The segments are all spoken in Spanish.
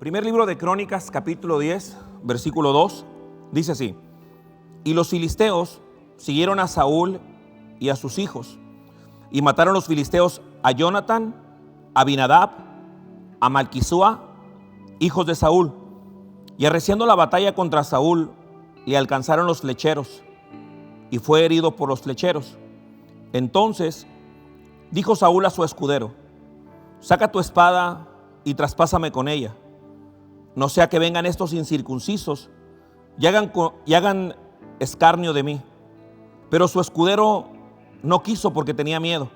Primer libro de Crónicas, capítulo 10, versículo 2, dice así: y los filisteos siguieron a Saúl y a sus hijos, y mataron los filisteos a Jonatán, a Abinadab, a Malquisúa, hijos de Saúl. Y arreciando la batalla contra Saúl, le alcanzaron los flecheros, y fue herido por los flecheros. Entonces dijo Saúl a su escudero: saca tu espada y traspásame con ella, no sea que vengan estos incircuncisos y hagan escarnio de mí. Pero su escudero no quiso, porque tenía miedo.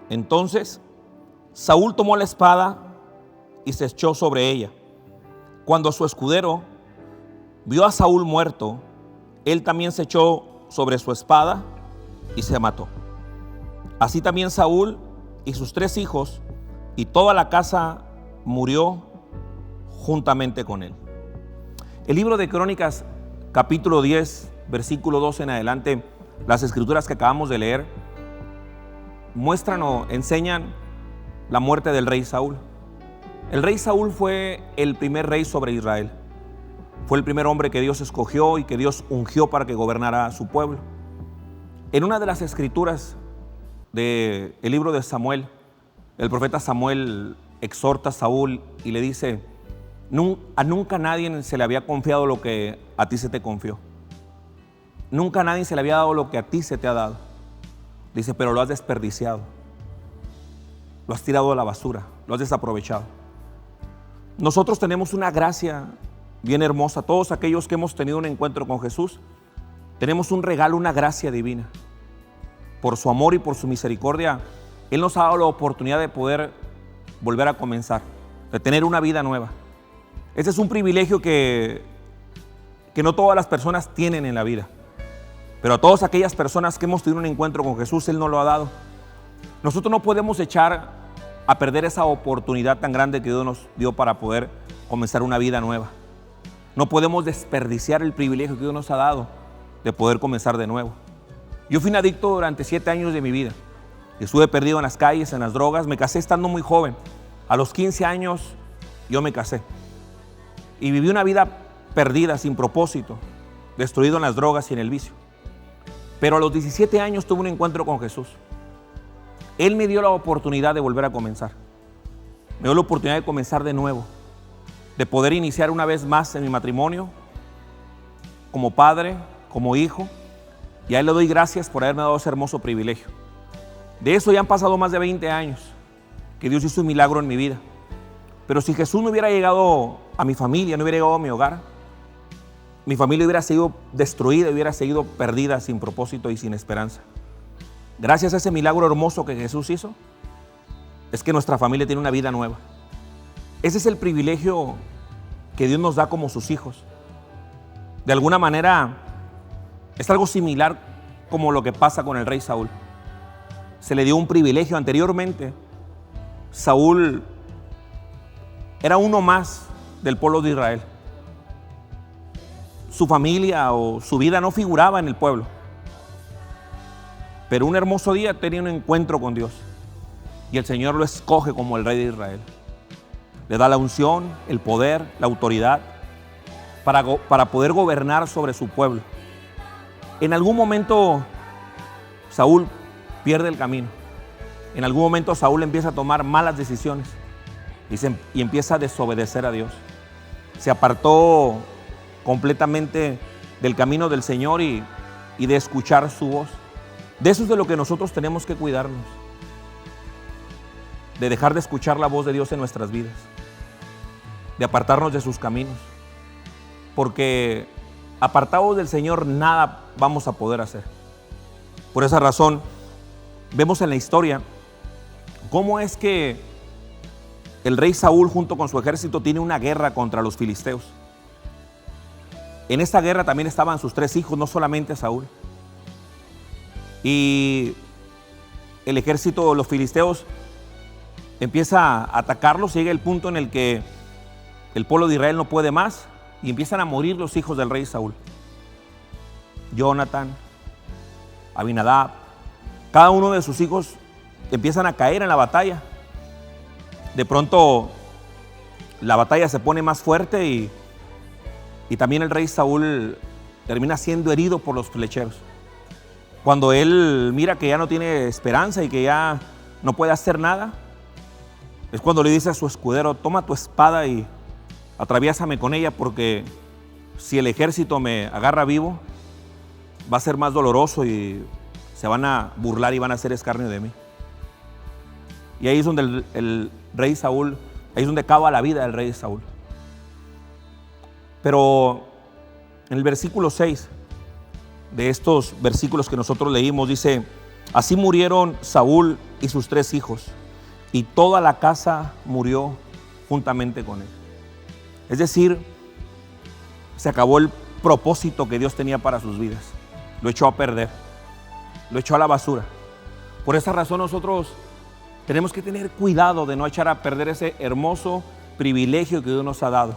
Entonces Saúl tomó la espada y se echó sobre ella. Cuando su escudero vio a Saúl muerto, él también se echó sobre su espada y se mató. Así también Saúl y sus 3 hijos y toda la casa murió juntamente con él. El libro de Crónicas, capítulo 10, versículo 2 en adelante, las escrituras que acabamos de leer muestran o enseñan la muerte del rey Saúl. El rey Saúl fue el primer rey sobre Israel. Fue el primer hombre que Dios escogió y que Dios ungió para que gobernara a su pueblo. En una de las escrituras del libro de Samuel, el profeta Samuel exhorta a Saúl y le dice: a nunca nadie se le había confiado lo que a ti se te confió. Nunca a nadie se le había dado lo que a ti se te ha dado. Dice: pero lo has desperdiciado. Lo has tirado a la basura, lo has desaprovechado. Nosotros tenemos una gracia bien hermosa. Todos aquellos que hemos tenido un encuentro con Jesús, tenemos un regalo, una gracia divina. Por su amor y por su misericordia, Él nos ha dado la oportunidad de poder volver a comenzar, de tener una vida nueva. Ese es un privilegio que no todas las personas tienen en la vida. Pero a todas aquellas personas que hemos tenido un encuentro con Jesús, Él nos lo ha dado. Nosotros no podemos echar a perder esa oportunidad tan grande que Dios nos dio para poder comenzar una vida nueva. No podemos desperdiciar el privilegio que Dios nos ha dado de poder comenzar de nuevo. Yo fui un adicto durante 7 años de mi vida. Estuve perdido en las calles, en las drogas. Me casé estando muy joven. A los 15 años yo me casé. Y viví una vida perdida, sin propósito, destruido en las drogas y en el vicio. Pero a los 17 años tuve un encuentro con Jesús. Él me dio la oportunidad de volver a comenzar. Me dio la oportunidad de comenzar de nuevo, de poder iniciar una vez más en mi matrimonio, como padre, como hijo. Y a Él le doy gracias por haberme dado ese hermoso privilegio. De eso ya han pasado más de 20 años, que Dios hizo un milagro en mi vida. Pero si Jesús no hubiera llegado a mi familia, no hubiera llegado a mi hogar, mi familia hubiera sido destruida, hubiera seguido perdida, sin propósito y sin esperanza. Gracias a ese milagro hermoso que Jesús hizo, es que nuestra familia tiene una vida nueva. Ese es el privilegio que Dios nos da como sus hijos. De alguna manera, es algo similar como lo que pasa con el rey Saúl. Se le dio un privilegio. Anteriormente, Saúl era uno más del pueblo de Israel. Su familia o su vida no figuraba en el pueblo. Pero un hermoso día tenía un encuentro con Dios y el Señor lo escoge como el rey de Israel. Le da la unción, el poder, la autoridad para poder gobernar sobre su pueblo. En algún momento Saúl pierde el camino. En algún momento Saúl empieza a tomar malas decisiones y empieza a desobedecer a Dios. Se apartó completamente del camino del Señor y de escuchar su voz. De eso es de lo que nosotros tenemos que cuidarnos, de dejar de escuchar la voz de Dios en nuestras vidas, de apartarnos de sus caminos, porque apartados del Señor nada vamos a poder hacer. Por esa razón, vemos en la historia cómo es que el rey Saúl junto con su ejército tiene una guerra contra los filisteos. En esta guerra también estaban sus 3 hijos, no solamente Saúl. Y el ejército de los filisteos empieza a atacarlos. Llega el punto en el que el pueblo de Israel no puede más y empiezan a morir los hijos del rey Saúl. Jonatán, Abinadab, cada uno de sus hijos empiezan a caer en la batalla. De pronto la batalla se pone más fuerte y también el rey Saúl termina siendo herido por los flecheros. Cuando él mira que ya no tiene esperanza y que ya no puede hacer nada, es cuando le dice a su escudero: toma tu espada y atraviésame con ella, porque si el ejército me agarra vivo, va a ser más doloroso y se van a burlar y van a hacer escarnio de mí. Y ahí es donde el rey Saúl, ahí es donde acaba la vida del rey Saúl. Pero en el versículo 6 de estos versículos que nosotros leímos dice: así murieron Saúl y sus 3 hijos, y toda la casa murió juntamente con él. Es decir, se acabó el propósito que Dios tenía para sus vidas. Lo echó a perder, lo echó a la basura. Por esa razón nosotros tenemos que tener cuidado de no echar a perder ese hermoso privilegio que Dios nos ha dado.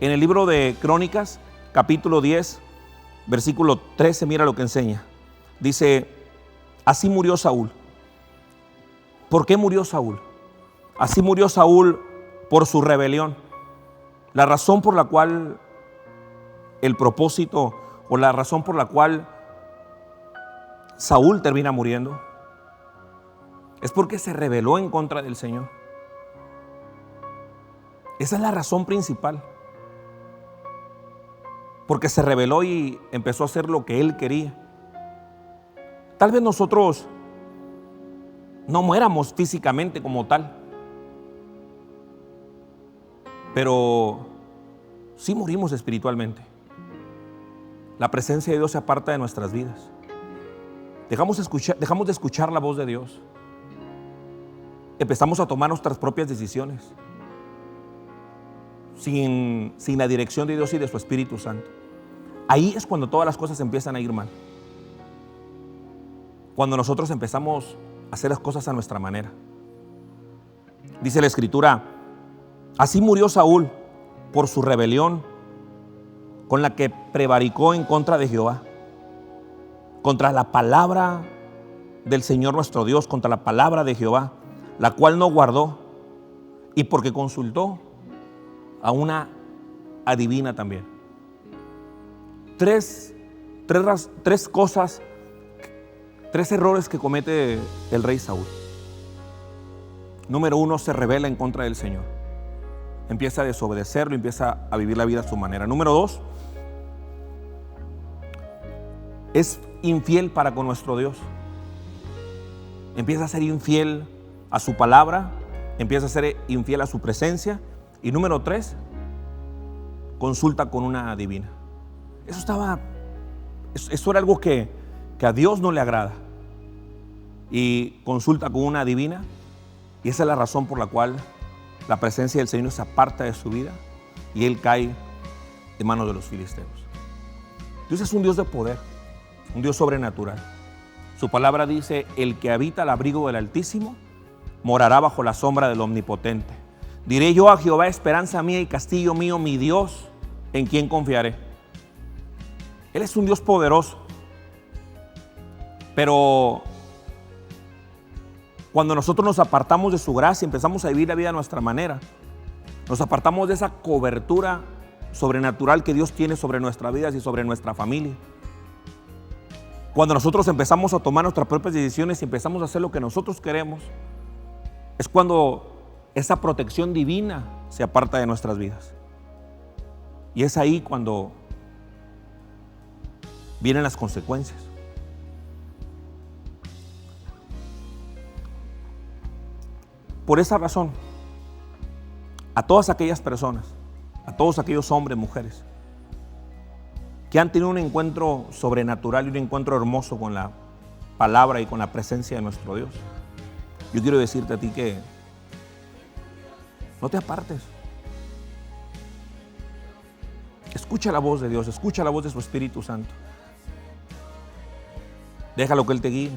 En el libro de Crónicas, capítulo 10, versículo 13, mira lo que enseña. Dice: así murió Saúl. ¿Por qué murió Saúl? Así murió Saúl por su rebelión. La razón por la cual el propósito o la razón por la cual Saúl termina muriendo es porque se rebeló en contra del Señor. Esa es la razón principal. Porque se rebeló y empezó a hacer lo que él quería. Tal vez nosotros no muéramos físicamente como tal, pero sí morimos espiritualmente. La presencia de Dios se aparta de nuestras vidas. Dejamos de escuchar la voz de Dios. Empezamos a tomar nuestras propias decisiones sin la dirección de Dios y de su Espíritu Santo. Ahí es cuando todas las cosas empiezan a ir mal. Cuando nosotros empezamos a hacer las cosas a nuestra manera. Dice la Escritura: así murió Saúl por su rebelión, con la que prevaricó en contra de Jehová, contra la palabra del Señor nuestro Dios, contra la palabra de Jehová, la cual no guardó, y porque consultó a una adivina también. Tres cosas, 3 errores que comete el rey Saúl. Número 1, se rebela en contra del Señor. Empieza a desobedecerlo, empieza a vivir la vida a su manera. Número 2, es infiel para con nuestro Dios. Empieza a ser infiel a su palabra, empieza a ser infiel a su presencia. Y número 3, consulta con una adivina. Eso era algo que a Dios no le agrada. Y consulta con una adivina, y esa es la razón por la cual la presencia del Señor se aparta de su vida y él cae en manos de los filisteos. Dios es un Dios de poder, un Dios sobrenatural. Su palabra dice: el que habita al abrigo del Altísimo morará bajo la sombra del Omnipotente. Diré yo a Jehová, esperanza mía y castillo mío, mi Dios, en quien confiaré. Él es un Dios poderoso. Pero cuando nosotros nos apartamos de su gracia, empezamos a vivir la vida a nuestra manera, nos apartamos de esa cobertura sobrenatural que Dios tiene sobre nuestras vidas y sobre nuestra familia. Cuando nosotros empezamos a tomar nuestras propias decisiones y empezamos a hacer lo que nosotros queremos, es cuando esa protección divina se aparta de nuestras vidas. Y es ahí cuando vienen las consecuencias. Por esa razón, a todas aquellas personas, a todos aquellos hombres, mujeres, que han tenido un encuentro sobrenatural y un encuentro hermoso con la palabra y con la presencia de nuestro Dios, yo quiero decirte a ti que no te apartes. Escucha la voz de Dios, escucha la voz de su Espíritu Santo. Déjalo que Él te guíe.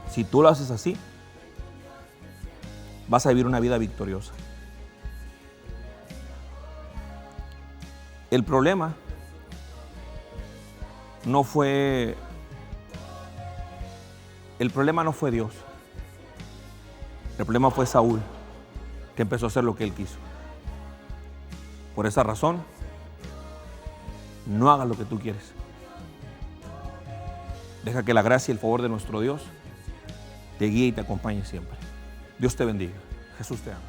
Si tú lo haces así, vas a vivir una vida victoriosa. El problema no fue Dios. El problema fue Saúl. que empezó a hacer lo que él quiso. Por esa razón, no hagas lo que tú quieres. Deja que la gracia y el favor de nuestro Dios te guíe y te acompañe siempre. Dios te bendiga. Jesús te ama.